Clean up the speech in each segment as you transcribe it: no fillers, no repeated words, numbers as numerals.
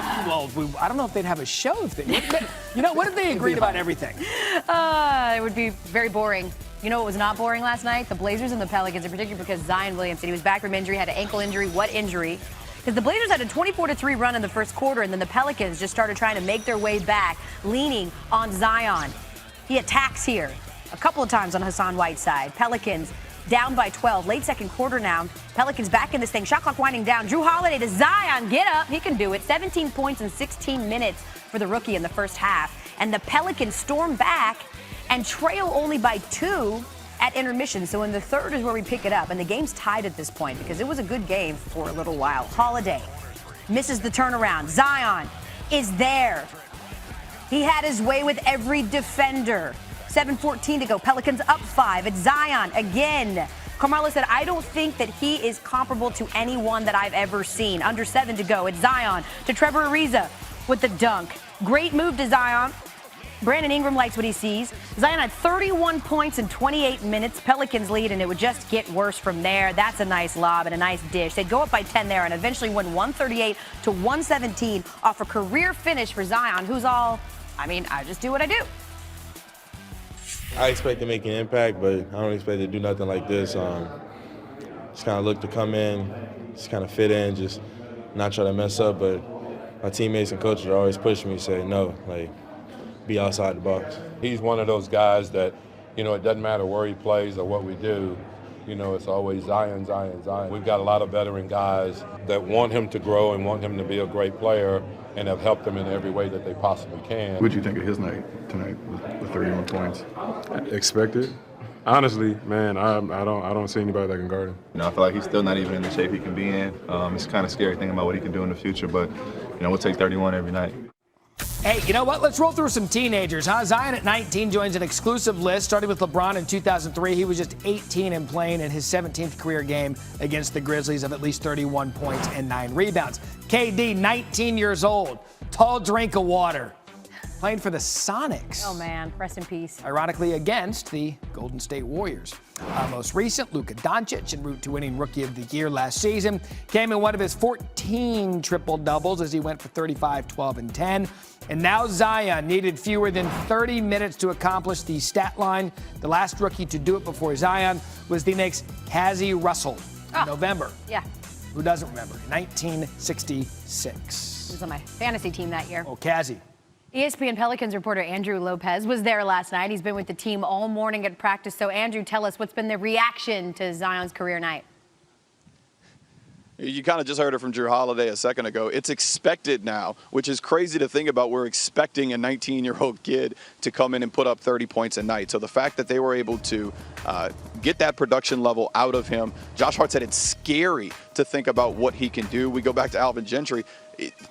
I don't know if they'd have a show if they. What if they agreed about everything? It would be very boring. You know what was not boring last night? The Blazers and the Pelicans, in particular because Zion Williamson, he was back from injury, had an ankle injury. What injury? Because the Blazers had a 24-3 run in the first quarter, and then the Pelicans just started trying to make their way back, leaning on Zion. He attacks here a couple of times on Hassan Whiteside. Pelicans down by 12, late second quarter now. Pelicans back in this thing, shot clock winding down. Drew Holiday to Zion, get up, he can do it. 17 points in 16 minutes for the rookie in the first half. And the Pelicans storm back and trail only by 2 at intermission. So in the third is where we pick it up. And the game's tied at this point because it was a good game for a little while. Holiday misses the turnaround. Zion is there. He had his way with every defender. 7:14 to go. Pelicans up 5. It's Zion again. Carmelo said, I don't think that he is comparable to anyone that I've ever seen. Under 7 to go. It's Zion to Trevor Ariza with the dunk. Great move to Zion. Brandon Ingram likes what he sees. Zion had 31 points in 28 minutes. Pelicans lead, and it would just get worse from there. That's a nice lob and a nice dish. They'd go up by 10 there and eventually win 138 to 117 off a career finish for Zion, who's all, I just do what I do. I expect to make an impact, but I don't expect to do nothing like this. Just kind of look to come in, just kind of fit in, just not try to mess up. But my teammates and coaches are always pushing me, saying no, be outside the box. He's one of those guys that, it doesn't matter where he plays or what we do. It's always Zion, Zion, Zion. We've got a lot of veteran guys that want him to grow and want him to be a great player and have helped him in every way that they possibly can. What did you think of his night tonight with 31 points? Expected. Honestly, man, I don't see anybody that can guard him. I feel like he's still not even in the shape he can be in. It's kind of scary thinking about what he can do in the future, but we'll take 31 every night. Hey, you know what? Let's roll through some teenagers, huh? Zion at 19 joins an exclusive list. Starting with LeBron in 2003, he was just 18 and playing in his 17th career game against the Grizzlies of at least 31 points and 9 rebounds. KD, 19 years old, tall drink of water, playing for the Sonics. Oh, man, rest in peace. Ironically, against the Golden State Warriors. Most recent, Luka Doncic, en route to winning Rookie of the Year last season, came in one of his 14 triple-doubles as he went for 35, 12, and 10. And now Zion needed fewer than 30 minutes to accomplish the stat line. The last rookie to do it before Zion was the Knicks' Cazzie Russell in November. Yeah. Who doesn't remember? 1966. He was on my fantasy team that year. Oh, Cazzie. ESPN Pelicans reporter Andrew Lopez was there last night. He's been with the team all morning at practice. So, Andrew, tell us what's been the reaction to Zion's career night. You kind of just heard it from Drew Holiday a second ago. It's expected now, which is crazy to think about. We're expecting a 19-year-old kid to come in and put up 30 points a night. So the fact that they were able to get that production level out of him, Josh Hart said it's scary to think about what he can do. We go back to Alvin Gentry.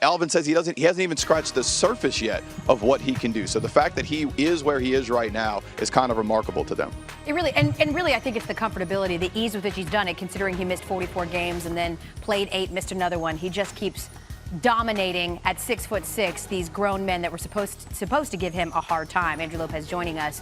Alvin says he hasn't even scratched the surface yet of what he can do. So the fact that he is where he is right now is kind of remarkable to them. It really, and really, I think it's the comfortability, the ease with which he's done it, considering he missed 44 games and then played 8, missed another one. He just keeps dominating at 6'6", these grown men that were supposed to give him a hard time. Andrew Lopez joining us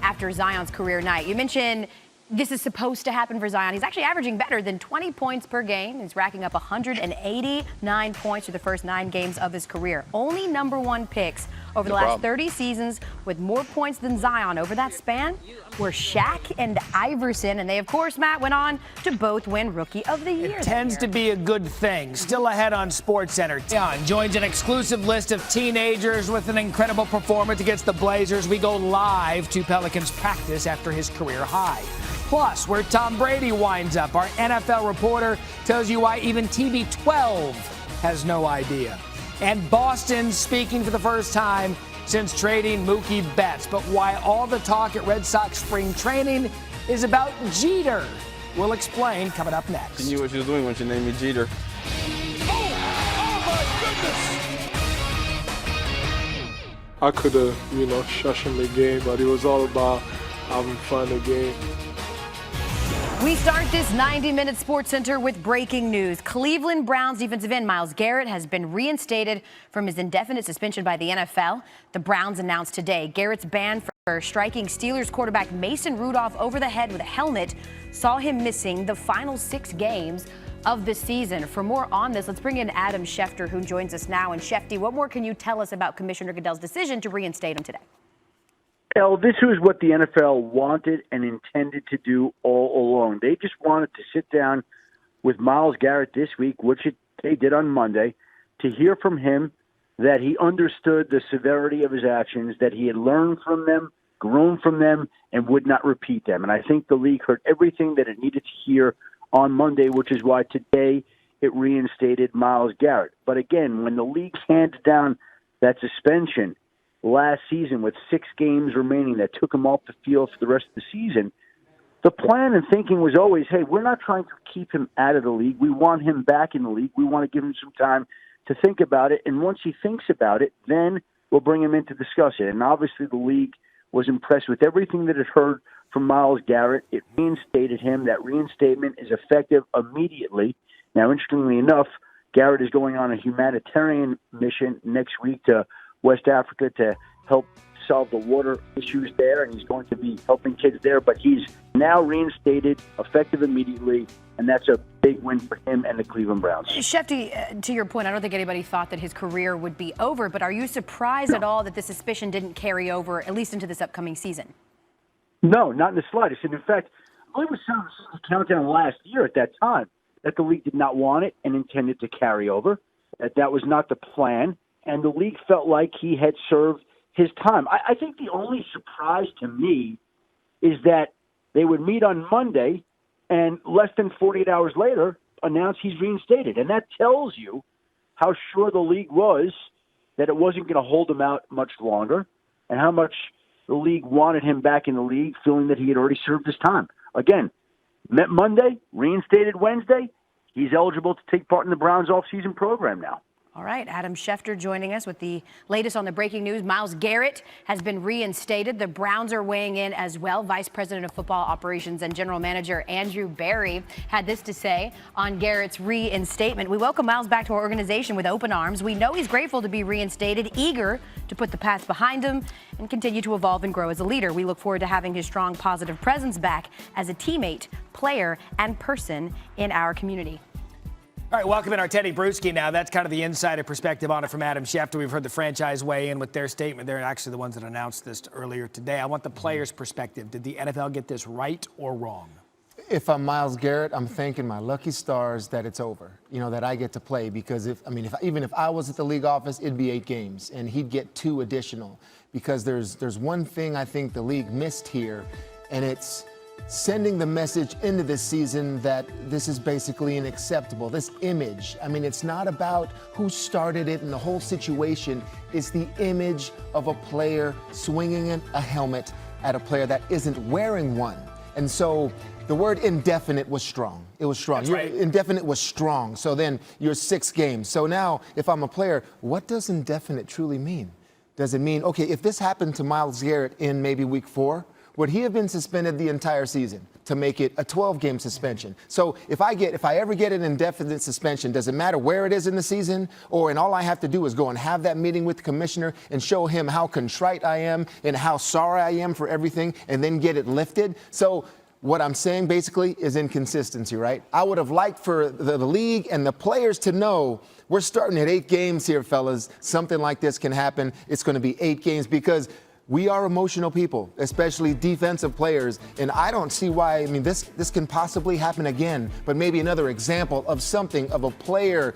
after Zion's career night. You mentioned this is supposed to happen for Zion. He's actually averaging better than 20 points per game. He's racking up 189 points for the first 9 games of his career. Only #1 picks over the last 30 seasons with more points than Zion over that span were Shaq and Iverson. And they, of course, Matt, went on to both win Rookie of the Year. It tends to be a good thing. Still ahead on SportsCenter. Zion joins an exclusive list of teenagers with an incredible performance against the Blazers. We go live to Pelicans practice after his career high. Plus, where Tom Brady winds up, our NFL reporter tells you why even TB12 has no idea. And Boston speaking for the first time since trading Mookie Betts. But why all the talk at Red Sox spring training is about Jeter. We'll explain coming up next. You knew what you was doing when you named me Jeter. Oh my goodness! I could have, shushed him the game, but it was all about having fun the game. We start this 90-minute SportsCenter with breaking news. Cleveland Browns defensive end Myles Garrett has been reinstated from his indefinite suspension by the NFL. The Browns announced today Garrett's ban for striking Steelers quarterback Mason Rudolph over the head with a helmet saw him missing the final 6 games of the season. For more on this, let's bring in Adam Schefter, who joins us now. And Shefty, what more can you tell us about Commissioner Goodell's decision to reinstate him today? Well, this was what the NFL wanted and intended to do all along. They just wanted to sit down with Myles Garrett this week, which they did on Monday, to hear from him that he understood the severity of his actions, that he had learned from them, grown from them, and would not repeat them. And I think the league heard everything that it needed to hear on Monday, which is why today it reinstated Myles Garrett. But again, when the league handed down that suspension last season with 6 games remaining that took him off the field for the rest of the season, the plan and thinking was always, hey, we're not trying to keep him out of the league. We want him back in the league. We want to give him some time to think about it. And once he thinks about it, then we'll bring him in to discuss it. And obviously the league was impressed with everything that it heard from Myles Garrett. It reinstated him. That reinstatement is effective immediately. Now, interestingly enough, Garrett is going on a humanitarian mission next week to West Africa to help solve the water issues there, and he's going to be helping kids there. But he's now reinstated, effective immediately, and that's a big win for him and the Cleveland Browns. Shefty, to your point, I don't think anybody thought that his career would be over, but are you surprised at all that the suspicion didn't carry over, at least into this upcoming season? No, not in the slightest. And in fact, I was saying the countdown last year at that time that the league did not want it and intended to carry over, that was not the plan. And the league felt like he had served his time. I think the only surprise to me is that they would meet on Monday and less than 48 hours later announce he's reinstated. And that tells you how sure the league was that it wasn't going to hold him out much longer and how much the league wanted him back in the league, feeling that he had already served his time. Again, met Monday, reinstated Wednesday. He's eligible to take part in the Browns off-season program now. All right, Adam Schefter joining us with the latest on the breaking news. Myles Garrett has been reinstated. The Browns are weighing in as well. Vice President of Football Operations and General Manager Andrew Berry had this to say on Garrett's reinstatement. We welcome Myles back to our organization with open arms. We know he's grateful to be reinstated, eager to put the past behind him and continue to evolve and grow as a leader. We look forward to having his strong, positive presence back as a teammate, player, and person in our community. All right, welcome in our Teddy Bruschi now. That's kind of the insider perspective on it from Adam Schefter. We've heard the franchise weigh in with their statement. They're actually the ones that announced this earlier today. I want the players' perspective. Did the NFL get this right or wrong? If I'm Myles Garrett, I'm thanking my lucky stars that it's over, that I get to play, because even if I was at the league office, it'd be 8 games and he'd get 2 additional, because there's one thing I think the league missed here, and it's sending the message into this season that this is basically unacceptable. This image, it's not about who started it and the whole situation. It's the image of a player swinging a helmet at a player that isn't wearing one. And so the word indefinite was strong. It was strong. That's right. Indefinite was strong. So then you're 6 games. So now if I'm a player, what does indefinite truly mean? Does it mean, okay, if this happened to Myles Garrett in maybe week 4, would he have been suspended the entire season to make it a 12-game suspension? So if I ever get an indefinite suspension, does it matter where it is in the season? And all I have to do is go and have that meeting with the commissioner and show him how contrite I am and how sorry I am for everything, and then get it lifted? So what I'm saying basically is inconsistency, right? I would have liked for the league and the players to know we're starting at 8 games here, fellas. Something like this can happen. It's going to be 8 games because we are emotional people, especially defensive players, and I don't see why. This can possibly happen again, but maybe another example of something, of a player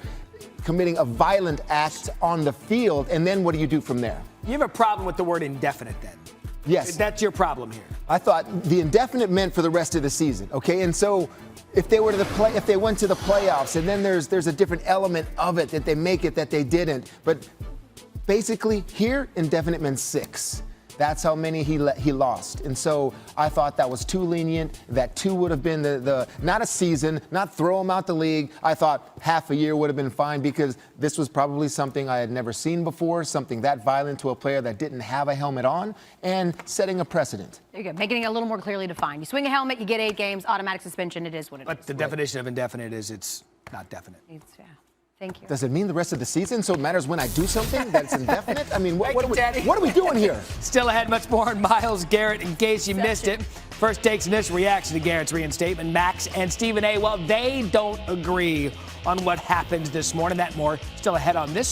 committing a violent act on the field, and then what do you do from there? You have a problem with the word indefinite then? Yes. That's your problem here. I thought the indefinite meant for the rest of the season, okay? And so if they went to the playoffs, and then there's a different element of it that they make it that they didn't, but basically here indefinite meant 6. That's how many he lost. And so I thought that was too lenient. That 2 would have been the not a season, not throw him out the league. I thought half a year would have been fine, because this was probably something I had never seen before, something that violent to a player that didn't have a helmet on, and setting a precedent. There you go, making it a little more clearly defined. You swing a helmet, you get 8 games, automatic suspension, it is what it is. But the definition of indefinite is it's not definite. Thank you. Does it mean the rest of the season? So it matters when I do something that's indefinite? What are we doing here? Still ahead, much more on Myles Garrett in case you missed it. First Takes initial reaction to Garrett's reinstatement. Max and Stephen A., well, they don't agree on what happened this morning. That more still ahead on this